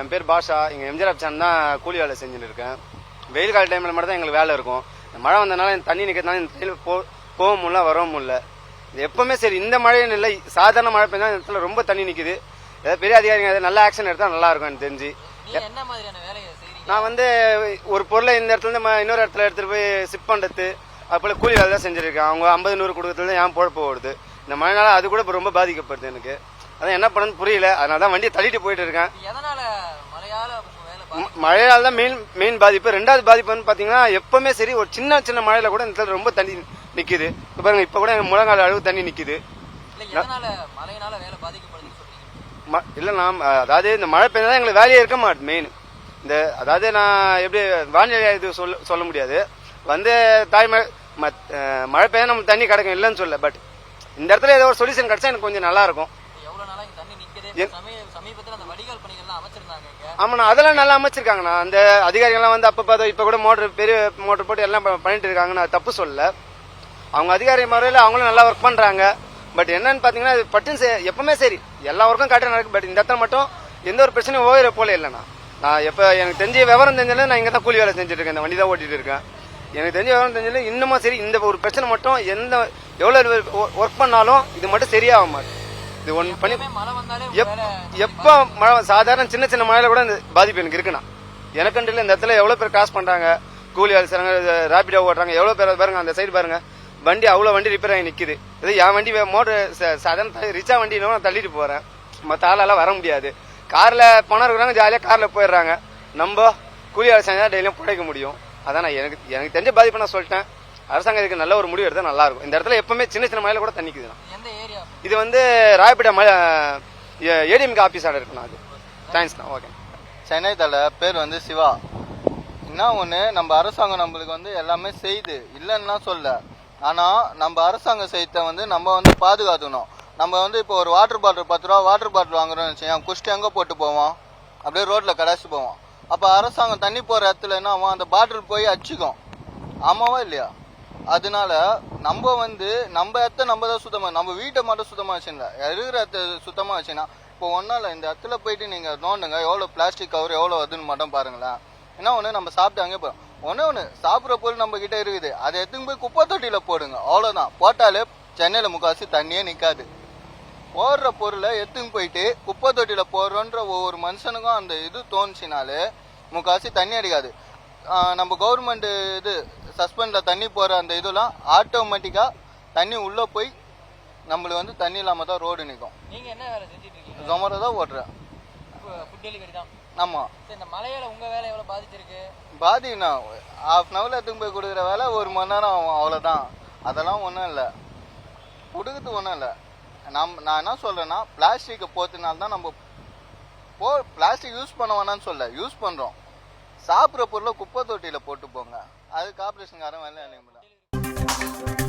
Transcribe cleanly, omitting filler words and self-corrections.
என் பேர் பாஷா. இங்கே எம்ஜிஆர் ஆப்ஷன் தான் கூலி வேலை செஞ்சுட்டு இருக்கேன். வெயில் கால டைமில் மட்டும் தான் எங்களுக்கு வேலை இருக்கும். மழை வந்தனால இந்த தண்ணி நிற்கிறதுனால இந்த தண்ணியில் போக முடியல, வரவும் முடியல. எப்பவுமே சரி, இந்த மழைன்னு இல்லை, சாதாரண மழை பெய்ஞ்சா இந்த இடத்துல ரொம்ப தண்ணி நிற்குது. ஏதாவது பெரிய அதிகாரிங்க ஏதாவது நல்ல ஆக்ஷன் எடுத்தால் நல்லா இருக்கும் எனக்கு தெரிஞ்சு. நான் வந்து ஒரு பொருளை இந்த இடத்துல இருந்து இன்னொரு இடத்துல எடுத்துகிட்டு போய் ஷிப் பண்ணுறது, அதுபோல் கூலி வேலை தான் செஞ்சுருக்கேன். அவங்க 50-100 கொடுக்கறதுல ஏன் பொழப்பு ஓடுது. இந்த மழைனால அது கூட இப்போ ரொம்ப பாதிக்கப்படுது எனக்கு. அதான் என்ன பண்ணணும்னு புரியல. அதனால தான் வண்டியை தள்ளிட்டு போயிட்டு இருக்கேன். மழையால தான் மெயின் பாதிப்பு. ரெண்டாவது பாதிப்புன்னு பார்த்தீங்கன்னா, எப்பவுமே சரி ஒரு சின்ன சின்ன மழையில கூட இந்த இடத்துல ரொம்ப தண்ணி நிக்குது. இப்போ பாருங்க, இப்போ கூட முழங்கால அளவு தண்ணி நிக்குது. இல்ல நான் அதாவது இந்த மழை பெய்ஞ்சா எங்களுக்கு வேலையே இருக்க மாட்டேன். மெயின் இந்த அதாவது நான் எப்படி வானிலை இது சொல்ல முடியாது. வந்து மழை பெய்யா நம்ம தண்ணி கிடைக்கும் இல்லைன்னு சொல்ல. பட் இந்த இடத்துல ஏதோ ஒரு சொல்யூஷன் கிடைச்சா எனக்கு கொஞ்சம் நல்லா இருக்கும். ஆமாண்ணா, அதெல்லாம் நல்லா அமைச்சிருக்காங்கண்ணா. அந்த அதிகாரிகள்லாம் வந்து அப்ப இப்ப கூட பெரிய மோட்டர் போட்டு எல்லாம் பண்ணிட்டு இருக்காங்க. நான் தப்பு சொல்லல. அவங்க அதிகாரி முறையில் அவங்களும் நல்லா ஒர்க் பண்றாங்க. பட் என்னன்னு பாத்தீங்கன்னா, பட்டுன்னு எப்பவுமே சரி எல்லா ஒர்க்கும் கரெக்டாக நடக்கு. பட் இந்த இடத்துல மட்டும் எந்த ஒரு பிரச்சனையும் ஓயிற போல இல்லைண்ணா. நான் எப்ப எனக்கு தெரிஞ்ச விவரம் தெரிஞ்சல நான் இங்க தான் கூலி வேலை செஞ்சுட்டு இருக்கேன். இந்த வண்டி தான் ஓட்டிட்டு இருக்கேன். எனக்கு தெரிஞ்ச விவரம் தெரிஞ்சல இன்னமும் சரி இந்த ஒரு பிரச்சனை மட்டும் எவ்வளவு ஒர்க் பண்ணாலும் இது மட்டும் சரியாக மாட்டேன். இது ஒன்று பண்ணி எப்போ மழை சாதாரண சின்ன சின்ன மழையில கூட இந்த பாதிப்பு எனக்கு இருக்குண்ணா. எனக்குன்ட்டு இந்த இடத்துல எவ்வளவு பேர் கிராஸ் பண்றாங்க, கூலி வேலை செய்றாங்க, ரேபிடோ ஓட்டுறாங்க, எவ்வளவு பேர் பாருங்க. அந்த சைடு பாருங்க, வண்டி அவ்வளவு வண்டி ரிப்பேர் ஆகி நிக்குது. இது என் வண்டி மோட்டர் சாதாரண ரிச்சா வண்டி நான் தள்ளிட்டு போறேன். மற்ற ஆளால வர முடியாது. கார்ல பணம் இருக்கிறாங்க, ஜாலியா கார்ல போயிடுறாங்க. நம்ம கூலி வேலை செஞ்சா டெய்லியும் பிழைக்க முடியும். அதான் எனக்கு தெரிஞ்ச பாதிப்பு நான் சொல்லிட்டேன். அரசாங்கம் இதுக்கு நல்ல ஒரு முடிவு எடுத்தா நல்லா இருக்கும். இந்த இடத்துல எப்பவுமே சின்ன சின்ன மழையில கூட தண்ணிக்குதுண்ணா. இது வந்து ராயப்பேட்டை ஏடிஎம்கே ஆபீஸாட இருக்குண்ணா. அது தேங்க்ஸ்ண்ணா. ஓகே. சென்னை தலை பேர் வந்து சிவா. என்ன ஒன்று, நம்ம அரசாங்கம் நம்மளுக்கு வந்து எல்லாமே செய்யுது, இல்லைன்னா சொல்ல. ஆனால் நம்ம அரசாங்கம் செய்யத்தை வந்து நம்ம வந்து பாதுகாத்துக்கணும். நம்ம வந்து இப்போ ஒரு வாட்டர் பாட்டில் 10 ரூபா வாட்டர் பாட்டில் வாங்குறோம்னு வச்சுக்கோங்க, குஷ்டு எங்கே போட்டு போவோம், அப்படியே ரோட்டில் கடாசி போவோம். அப்போ அரசாங்கம் தண்ணி போகிற இடத்துல என்ன ஆகும், அந்த பாட்டில் போய் அடிச்சுக்கும். ஆமாவா இல்லையா? அதனால நம்ம வந்து நம்ம இடத்த நம்ம தான் சுத்தமா, நம்ம வீட்டை மட்டும் சுத்தமா வச்சுருந்தா இருக்கிற இடத்த சுத்தமா வச்சுன்னா இப்போ ஒன்றும் இல்லை. இந்த இடத்துல போயிட்டு நீங்க நோண்டுங்க, எவ்வளோ பிளாஸ்டிக் கவர் எவ்வளோ வருதுன்னு மட்டும் பாருங்களேன். என்ன ஒன்று, நம்ம சாப்பிட்டு அங்கே போகிறோம். ஒன்று சாப்பிட்ற பொருள் நம்ம கிட்ட இருக்குது, அதை எடுத்துன்னு போய் குப்பை தொட்டியில போடுங்க. அவ்வளோதான். போட்டாலே சென்னையில் முக்காசி தண்ணியே நிற்காது. போடுற பொருளை எடுத்துன்னு போயிட்டு குப்பை தொட்டியில போடுறோன்ற ஒவ்வொரு மனுஷனுக்கும் அந்த இது தோணுச்சினாலே முக்காசி தண்ணி அடிக்காது. நம்ம கவர்மெண்ட் இது சஸ்பெண்ட்ல தண்ணி போற அந்த இதெல்லாம் ஆட்டோமேட்டிக்கா தண்ணி உள்ள போய் நம்மளுக்கு வந்து தண்ணி இல்லாம தான் ரோடு நிற்கும். நீங்க என்ன வேலை செஞ்சுட்டு இருக்கீங்க? ஜொமேட்டோ தான் ஓட்டுறேன். ஃபுட் டெலிவரி தான். ஆமா. இந்த மழையால உங்க வேலை எவ்வளவு பாதிச்சிருக்கு? பாதினா ½ hour எடுத்துன்னு போய் கொடுக்குற வேலை 1 மணி நேரம் ஆகும், அவ்வளவுதான். அதெல்லாம் ஒன்றும் இல்லை, கொடுக்குறது ஒன்றும் இல்லை. நான் என்ன சொல்றேன்னா, பிளாஸ்டிக்கை போத்துனால தான் நம்ம பிளாஸ்டிக் யூஸ் பண்ண வேணாம்னு சொல்ல, யூஸ் பண்றோம். சாப்பிட்ற பொருளை குப்பை தொட்டியில போட்டு போங்க. அது கார்பரேஷன்காரன் வேலை.